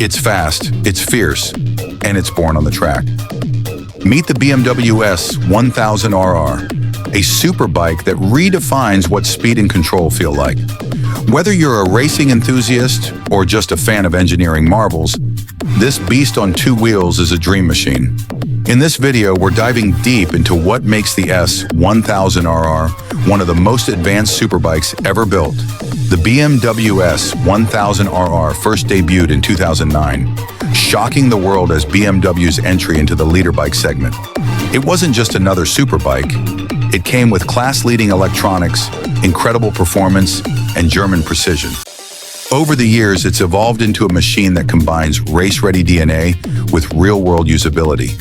It's fast, it's fierce, and it's born on the track. Meet the BMW S1000RR, a super bike that redefines what speed and control feel like. Whether you're a racing enthusiast or just a fan of engineering marvels, this beast on two wheels is a dream machine. In this video, we're diving deep into what makes the S1000RR one of the most advanced superbikes ever built. The BMW S1000RR first debuted in 2009, shocking the world as BMW's entry into the leader bike segment. It wasn't just another superbike. It came with class-leading electronics, incredible performance, and German precision. Over the years, it's evolved into a machine that combines race-ready DNA with real-world usability.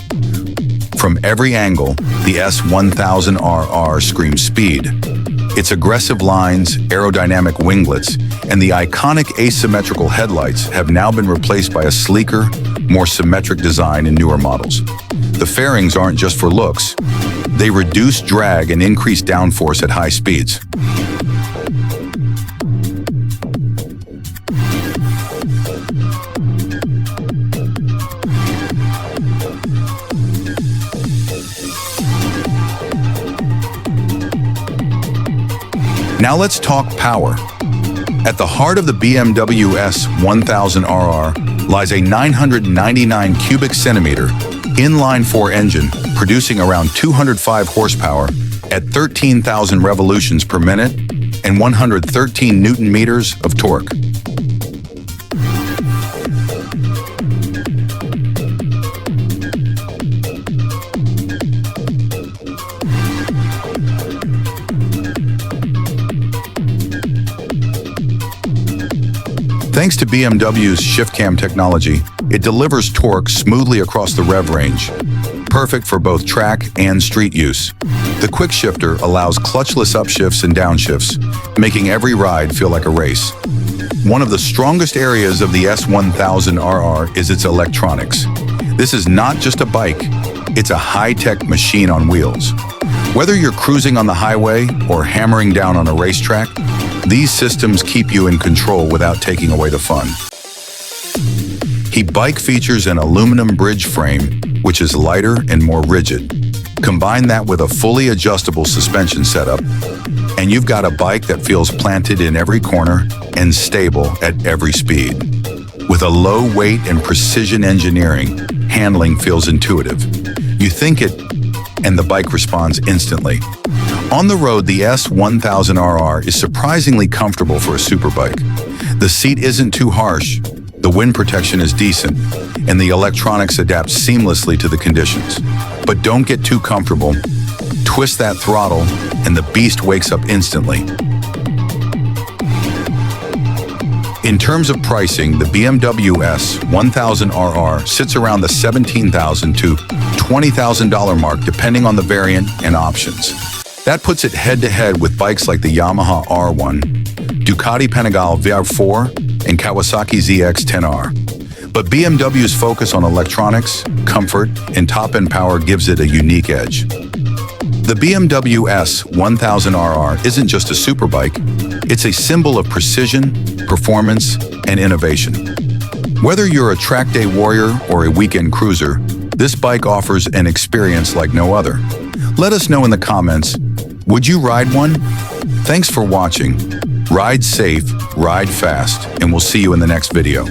From every angle, the S1000RR screams speed. Its aggressive lines, aerodynamic winglets, and the iconic asymmetrical headlights have now been replaced by a sleeker, more symmetric design in newer models. The fairings aren't just for looks. They reduce drag and increase downforce at high speeds. Now let's talk power. At the heart of the BMW S1000RR lies a 999 cubic centimeter inline-4 engine producing around 205 horsepower at 13,000 revolutions per minute and 113 Newton meters of torque. Thanks to BMW's shift-cam technology, it delivers torque smoothly across the rev range, perfect for both track and street use. The quick shifter allows clutchless upshifts and downshifts, making every ride feel like a race. One of the strongest areas of the S1000RR is its electronics. This is not just a bike, it's a high-tech machine on wheels. Whether you're cruising on the highway or hammering down on a racetrack, these systems keep you in control without taking away the fun. The bike features an aluminum bridge frame, which is lighter and more rigid. Combine that with a fully adjustable suspension setup, and you've got a bike that feels planted in every corner and stable at every speed. With a low weight and precision engineering, handling feels intuitive. You think it, and the bike responds instantly. On the road, the S1000RR is surprisingly comfortable for a superbike. The seat isn't too harsh, the wind protection is decent, and the electronics adapt seamlessly to the conditions. But don't get too comfortable. Twist that throttle, and the beast wakes up instantly. In terms of pricing, the BMW S1000RR sits around the $17,000 to $20,000 mark depending on the variant and options. That puts it head-to-head with bikes like the Yamaha R1, Ducati Panigale VR4, and Kawasaki ZX-10R. But BMW's focus on electronics, comfort, and top-end power gives it a unique edge. The BMW S1000RR isn't just a superbike, it's a symbol of precision, performance, and innovation. Whether you're a track day warrior or a weekend cruiser, this bike offers an experience like no other. Let us know in the comments, would you ride one? Thanks for watching. Ride safe, ride fast, and we'll see you in the next video.